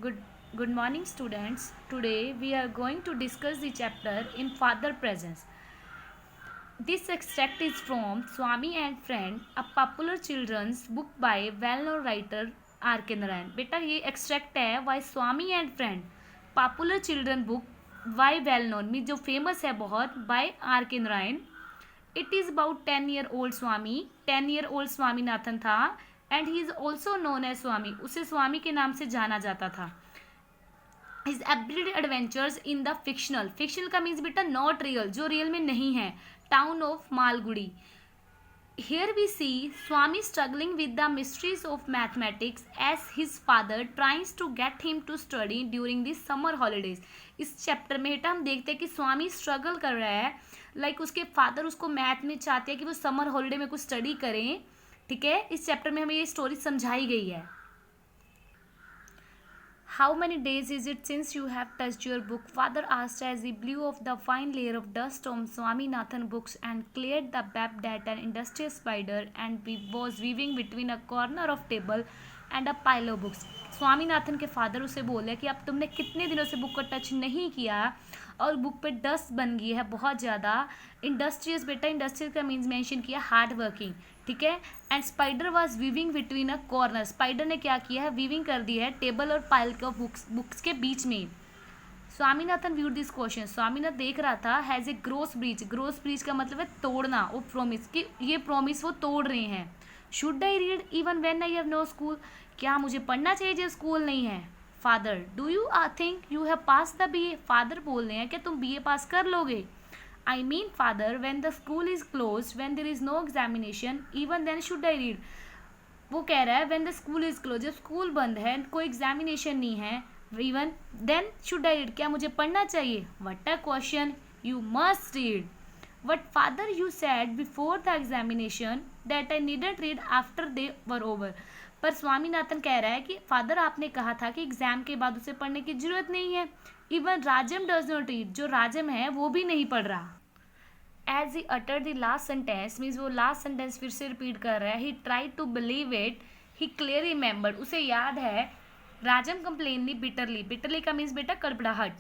Good good morning students. Today we are going to discuss the chapter in Father Presence. This extract is from Swami and Friend, a popular children's book by well-known writer R. K. Narayan. बेटा ये extract है Why Swami and Friend, popular children book Why well known mean जो famous है बहुत by R. K. Narayan. It is about 10-year-old Swami. 10-year-old Swaminathan था and he is also known as Swami. उसे स्वामी के नाम से जाना जाता था. His everyday adventures in the fictional का मीन्स बेटा नॉट रियल, जो रियल में नहीं है, town of Malgudi. Here we see Swami struggling with the mysteries of mathematics as his father tries to get him to study during the summer holidays. इस chapter में बेटा हम देखते हैं कि स्वामी स्ट्रगल कर रहा है, लाइक उसके फादर उसको मैथ में चाहते हैं कि वो समर हॉलीडे में कुछ स्टडी करें. ठीक है, इस चैप्टर में हमें ये स्टोरी समझाई गई है. How many days is it since you have touched your book? Father asked as he blew off the fine layer of dust on Swaminathan books and cleared the web that an industrious spider and was weaving between a corner of table and a pile of books. Swaminathan के father उसे बोले कि अब तुमने कितने दिनों से book को टच नहीं किया और बुक पे डस्ट बन गई है बहुत ज़्यादा. इंडस्ट्रियस बेटा, इंडस्ट्रियस का मीन्स मेंशन किया हार्ड वर्किंग. ठीक है, and spider was weaving between a corner. Spider ने क्या किया है, वीविंग कर दी है टेबल और पाइल के बुक्स के बीच में. Swaminathan viewed this question. Swaminathan देख रहा था has a gross breach. Gross breach का मतलब है तोड़ना, वो प्रॉमिस कि ये प्रॉमिस वो तोड़ रहे हैं. Should I read even when I have no school. क्या मुझे पढ़ना चाहिए जब स्कूल नहीं है. Father do you think you have pass the BA. Father बोल रहे हैं कि तुम BA पास कर लोगे. I mean father, when the school is closed, when there is no examination, even then should I read. वो कह रहा है when the school is closed, जब स्कूल बंद है, कोई एग्जामिनेशन नहीं है, even then should I read. क्या मुझे पढ़ना चाहिए. What a question. You must read. But father, you said before the examination that I needn't read after they were over. पर स्वामीनाथन कह रहा है कि फादर आपने कहा था कि एग्जाम के बाद उसे पढ़ने की जरूरत नहीं है. Even Rajam does not read. जो राजम है वो भी नहीं पढ़ रहा. As he utter the last sentence means वो लास्ट सेंटेंस फिर से रिपीट कर रहा है. He try to believe it. He clear remembered. उसे याद है. Rajam complained bitterly. बिटरली का मीन्स बेटा कड़पड़ाहट.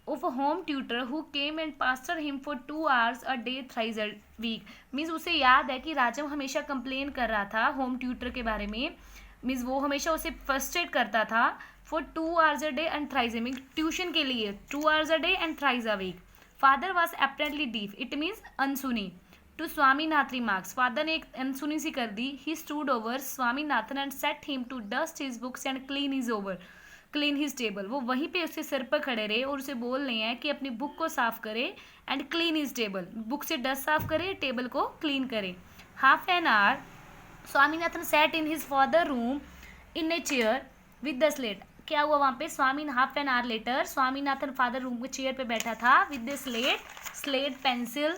Of a home tutor who came and pestered him for 2 hours a day thrice a week. Means उसे याद है कि राजम हमेशा कंप्लेन कर रहा था होम ट्यूटर के बारे में. मीन्स वो हमेशा उसे फ्रस्ट्रेट करता था for 2 hours a day and thrice a week. Tuition के लिए 2 hours a day and thrice a week. Father was apparently deaf. It means अनसुनी. To Swaminath remarks. फादर ने एक अनसुनी सी कर दी. He stood over Swaminathan and set him to dust his books and clean his table. वो वहीं पे उसके सिर पर खड़े रहे और उसे बोल रहे हैं कि अपनी बुक को साफ करे and clean his table. Book से डस्ट साफ करे, टेबल को क्लीन करे. Half an hour Swaminathan sat in his father room in a chair with the slate. क्या हुआ वहाँ पे. Half an hour later Swaminathan father room के चेयर पे बैठा था with the slate pencil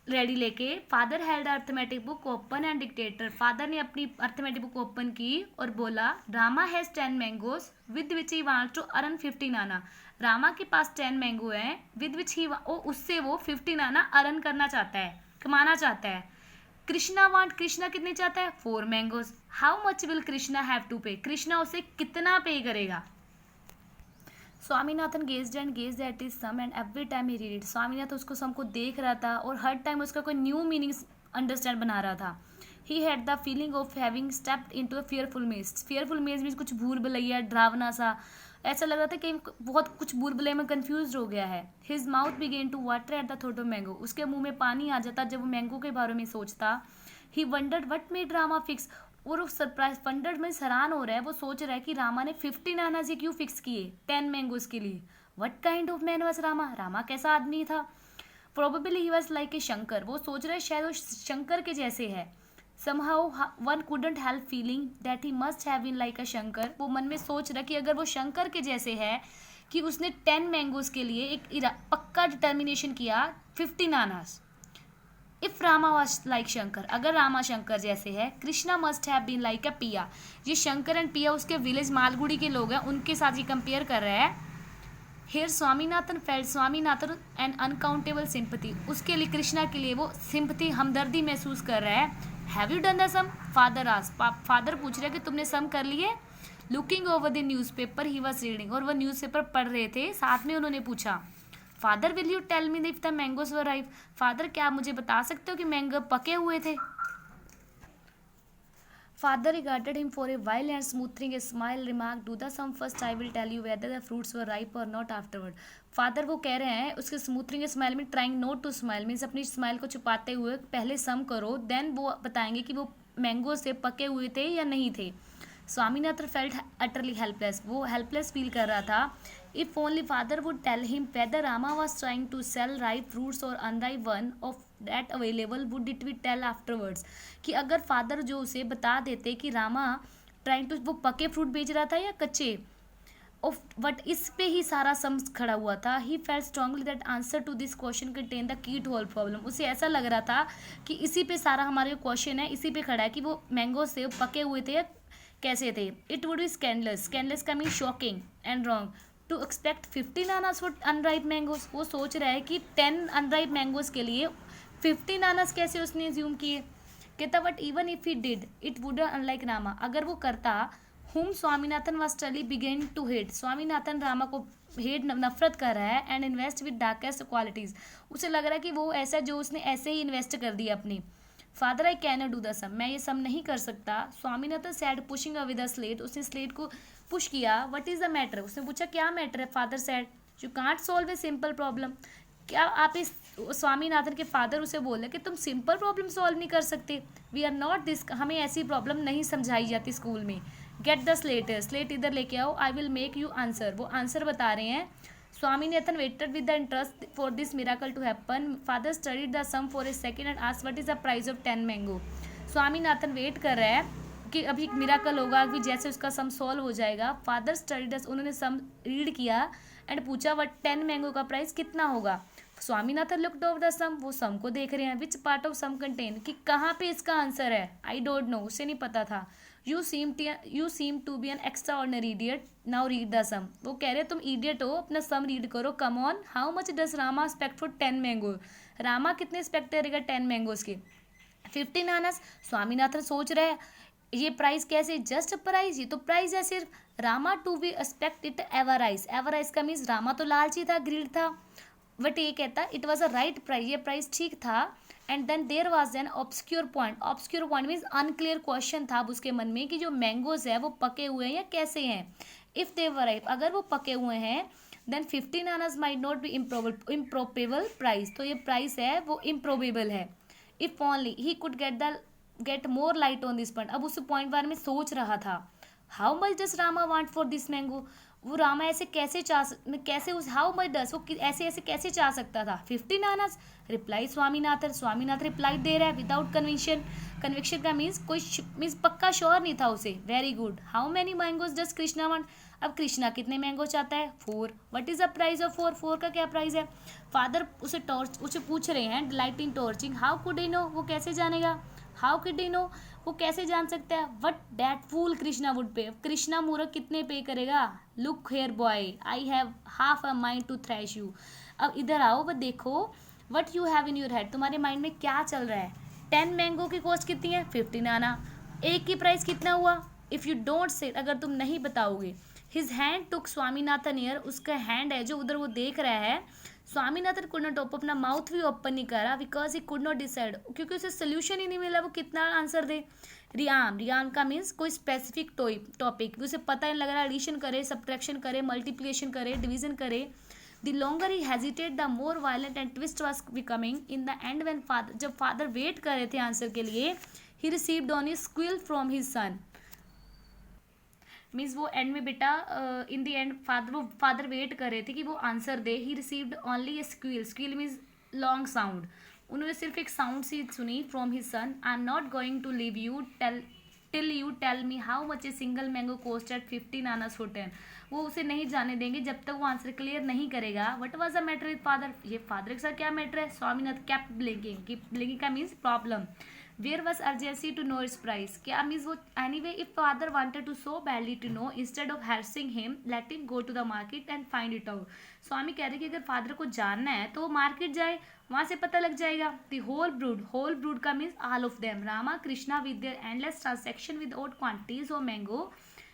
ready लेके. Father had arithmetic book open and dictated. Father ने अपनी अर्थमेटिक बुक ओपन की और बोला Rama has 10 mangoes with which he wants to earn 15 anna. Rama के पास 10 मैंगो हैं विद विच ही उससे वो 15 आना अर्न करना चाहता है, कमाना चाहता है. कृष्णा वांट. कृष्णा कितने चाहता है. 4 mangoes. How much will Krishna have to pay. Krishna उसे कितना पे करेगा. Swaminathan gazed and gazed at his sum and every time he read it. Swaminathan उसको सम को देख रहा था और हर टाइम उसका कोई न्यू मीनिंग अंडरस्टैंड बना रहा था. He had the feeling of having stepped into a fearful मेज. फियरफुल मेज मीन्स कुछ भूल भुलैया, डरावना सा. ऐसा लग रहा था कि बहुत कुछ भूल भुलैया में कंफ्यूज हो गया है. His mouth began to water at the thought of mango. उसके मुंह में पानी आ जाता जब वो मैंगो के बारे में सोचता. He wondered what made Rama fix. और सरप्राइज वंडर्ड में हैरान हो रहा है. वो सोच रहा है कि रामा ने 15 आना से क्यों फिक्स किए 10 मैंगोज के लिए. What kind of man was Rama. Rama कैसा आदमी था. Probably he was like a Shankar. वो सोच रहा है शायद वो शंकर के जैसे है. somehow one couldn't help feeling that he must have been like a Shankar. वो मन में सोच रहा कि अगर वो शंकर के जैसे है कि उसने 10 मैंगोज के लिए एक पक्का डिटर्मिनेशन किया 15 annas. If Rama was like Shankar. अगर रामा शंकर जैसे है. Krishna must have been like a पिया. ये शंकर एंड पिया उसके विलेज मालगुड़ी के लोग हैं, उनके साथ ये कंपेयर कर रहा है. Here Swaminathan felt Swaminathan and uncountable sympathy. उसके लिए कृष्णा के लिए वो सिंपथी हमदर्दी महसूस कर रहा है. Have you done the sum. Father asked. Father पूछ रहे कि तुमने सम कर लिए. Looking over the newspaper he was reading, और वह न्यूज़पेपर पढ़ रहे थे, साथ में उन्होंने पूछा father will you tell me if the mangoes were ripe, father क्या आप मुझे बता सकते हो कि मैंगो पके हुए थे? Father regarded him for a while and smoothing a smile remarked, "Do the sum first. I will tell you whether the fruits were ripe or not afterward." Father वो कह रहे हैं उसके स्मूथरिंग स्माइल में, trying not to smile means अपनी smile को छुपाते हुए, पहले सम करो देन वो बताएंगे कि वो मैंगो से पके हुए थे या नहीं थे। स्वामीनाथन फेल्ट अटरली हेल्पलेस, वो हेल्पलेस फील कर रहा था। If only father would tell him whether Rama was trying to sell ripe fruits और unripe one of that available would it be tell afterwards, कि अगर फादर जो उसे बता देते कि रामा ट्राइंग टू, वो पके फ्रूट बेच रहा था या कच्चे, बट इस पे ही सारा सम खड़ा हुआ था। He felt strongly that answer to this question contain the key to all problem, उसे ऐसा लग रहा था कि इसी पे सारा हमारे क्वेश्चन है, इसी पे खड़ा है कि वो मैंगो से पके हुए थे या कैसे थे। It would be scandalous, scandalous का mean shocking and wrong, to expect 15 annas for unripe mangoes, वो सोच रहा है कि 10 अनराइप मैंगोज के लिए 15 आनास कैसे उसने एज्यूम किए। कहता but even if he did it would unlike Rama, अगर वो करता whom Swaminathan was slowly began to hate, Swaminathan Rama को हेट नफरत कर रहा है, and invest with darkest qualities, उसे लग रहा है कि वो ऐसा जो उसने ऐसे ही इन्वेस्ट कर दिया अपनी। Father I can do the sum, मैं ये सम नहीं कर सकता। Swaminathan said pushing away the slate, उसने स्लेट को पुश किया। व्हाट इज द मैटर, उसने पूछा क्या मैटर है। Father said you can't solve a simple problem, क्या आप इस स्वामीनाथन के फादर उसे बोले कि तुम सिंपल प्रॉब्लम सॉल्व नहीं कर सकते। वी आर नॉट दिस, हमें ऐसी प्रॉब्लम नहीं समझाई जाती स्कूल में। गेट द स्लेट, स्लेट इधर लेके आओ, I will make you answer, वो आंसर बता रहे हैं। Swaminathan waited with the interest for this miracle to happen. Father studied the sum for a second and asked what is the price of 10 mango. Swaminathan wait कर रहा है कि अभी एक मिराकल होगा, कि जैसे उसका सम सॉल्व हो जाएगा। फादर स्टडीड, उन्होंने सम रीड किया एंड पूछा वट 10 मैंगो का प्राइस कितना होगा। Swaminathan looked over the sum, वो सम को देख रहे हैं। Which part of sum contain, कि कहाँ पे इसका आंसर है। आई डोंट नो, उसे नहीं पता था। You seem to be an extraordinary idiot, now read the sum, वो कह रहे तुम इडियट हो, अपना सम रीड करो। Come on, how much does Rama expect for 10 mango, Rama कितने एक्सपेक्ट करेगा 10 मैंगोज के। 15 आनस, स्वामीनाथन सोच रहे हैं ये प्राइस कैसे, जस्ट प्राइस, ये तो प्राइस है सिर्फ। Rama to be expect it एवराइज, एवराइज का मीन्स रामा तो लालची था, ग्रीड था, बट ये कहता it was a right price, ये प्राइस ठीक था। And then there was an obscure point, obscure point means unclear question था अब उसके मन में कि जो मैंगोज है वो पके हुए हैं या कैसे हैं। इफ दे वर राइप, अगर वो पके हुए हैं, then 15 annas might not be improbable price, तो ये प्राइस है वो इम्प्रोबेबल है। If only he could get more light on this point, अब उस पॉइंट बारे में सोच रहा था। How much does Rama want for this mango, वो रामा ऐसे कैसे उस हाउ मच डस, वो ऐसे कैसे चाह सकता था। 15 आनास, रिप्लाई स्वामीनाथन, स्वामीनाथन रिप्लाई दे रहा है विदाउट कन्विक्शन, कन्विक्शन का मीन्स कोई मीन्स पक्का श्योर नहीं था उसे। Very good, how many mangoes does Krishna want, अब कृष्णा कितने मैंगो चाहता है। 4, what is the price of 4, 4 का क्या प्राइस है। फादर उसे पूछ रहे हैं डिलाइटिंग टॉर्चिंग, हाउ कुड ही नो, वो कैसे जानेगा। हाउ कुड ही नो, वो कैसे जान सकता है। What that fool Krishna would pay, Krishna मूर्ख कितने पे करेगा। Look here boy, I have half a mind to thrash you, अब इधर आओ, वह देखो what you have in your head, तुम्हारे माइंड में क्या चल रहा है। 10 मैंगो की कॉस्ट कितनी है, 15 आना, एक की प्राइस कितना हुआ। इफ यू डोंट से, अगर तुम नहीं बताओगे। हिज हैंड टुक स्वामीनाथन ईयर, उसका हैंड है जो उधर वो देख रहा है। स्वामीनाथन कुड नॉट ओपन, अपना माउथ भी ओपन नहीं करा, because he could not decide, क्योंकि उसे सोल्यूशन ही नहीं मिला वो कितना आंसर दे। रियान का मीन्स कोई स्पेसिफिक टॉपिक, उसे पता नहीं लग रहा, एडिशन करे, सब्ट्रैक्शन करे, मल्टीप्लिकेशन करे, डिवीजन करे। The longer he hesitate the more violent and twist was becoming in the end when father, जब फादर वेट कर रहे थे आंसर के लिए, he received on his squeal from his son, means वो एंड में बेटा in the end father wait कर रहे थे कि वो आंसर दे। He received only a squeal, squeal means long sound, उन्होंने सिर्फ एक साउंड सी सुनी from his son. I am not going to leave you till you tell me how much a single mango cost at 15 annas for 10, वो उसे नहीं जाने देंगे जब तक वो आंसर क्लियर नहीं करेगा। What was the matter with father, ये फादर के साथ क्या मैटर है। स्वामीनाथ केप्ट ब्लिंकिंग का means problem. Where was urgency to know its price, क्या मीन्स वो anyway if father wanted to so badly to know, instead of harassing him let him go to the market and find it out, स्वामी कह रहे कि अगर father को जानना है तो वो मार्केट जाए, वहाँ से पता लग जाएगा। The whole brood का means all of them, Rama Krishna with their endless transaction with odd quantities of mango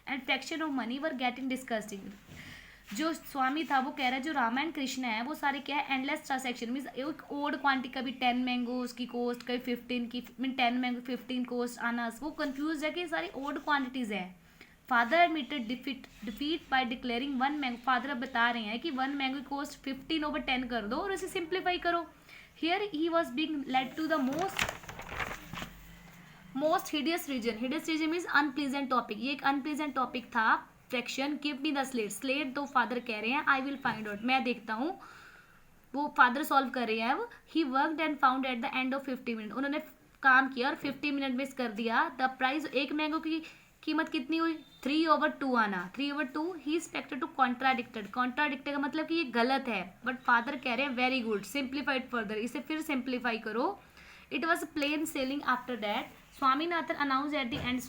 and fraction of money were getting disgusting. जो स्वामी था वो कह रहा है जो रामा एंड कृष्ण है वो सारे क्या है, एंडलेस ट्रांसेक्शन मीन्स एक ओड क्वांटिटी, कभी 10 मैंगोज की कॉस्ट, कभी 15 की, मीन 10 मैंगो 15 कॉस्ट आनस, वो कंफ्यूज है कि सारी ओड क्वांटिटीज है। Father admitted defeat by declaring 1 mango. Father अब बता रहे हैं कि 1 मैंगो की कॉस्ट 15/10 कर दो और इसे सिंप्लीफाई करो। Here he was being led to the most hideous region. Hideous region means unpleasant topic. ये एक अनप्लीजेंट टॉपिक था। Fraction, give me the slate. Slate दो, फादर कह रहे हैं आई विल फाइंड आउट, मैं देखता हूँ। वो फादर सॉल्व कर रहे हैं अब। He worked and found at the end of 50 minute. उन्होंने काम किया और 50 मिनट वेस्ट कर दिया। द प्राइस, एक मैंगो की कीमत कितनी हुई, 3/2 आना। 3/2 ही एक्सपेक्टेड टू कॉन्ट्राडिक्टेड। कॉन्ट्राडिक्टेड का मतलब कि ये गलत है, बट फादर कह रहे हैं वेरी गुड, सिंप्लीफाइड फर्दर, इसे फिर सिंप्लीफाई करो। It was plain sailing after that. Swaminathan announce at the end.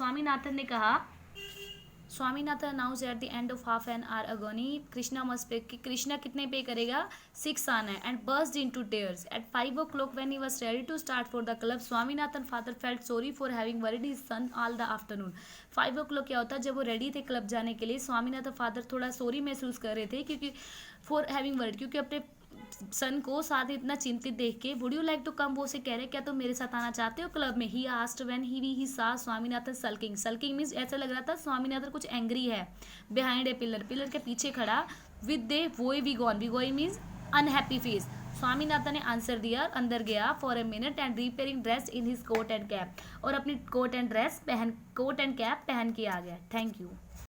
Swaminathan announce at the end of half an hour agony Krishna must pay, कि कृष्णा कितने पे करेगा, 6 आना है। And burst into tears at 5 o'clock when he was ready to start for the club. Swaminathan father felt sorry for having worried his son all the afternoon. 5 o'clock क्या होता है, जब वो रेडी थे क्लब जाने के लिए, स्वामीनाथन फादर थोड़ा सॉरी महसूस कर रहे थे क्योंकि फॉर हैविंग वरीड, क्योंकि अपने सन को साथ इतना चिंतित देख के। Would you like to come, वो उसे कह रहे क्या तुम मेरे साथ आना चाहते हो क्लब में। ही आस्क्ड व्हेन ही सा स्वामीनाथन सल्किंग। सल्किंग मीन्स ऐसा लग रहा था स्वामीनाथन कुछ एंग्री है। बिहाइंड ए पिलर, पिलर के पीछे खड़ा। With the woebegone, वी गोई मीन्स अनहैप्पी फेस। स्वामीनाथन ने आंसर दिया, अंदर गया for a minute and repairing dress in his coat and cap, और अपनी कोट एंड कैप पहन के आ गया। Thank you.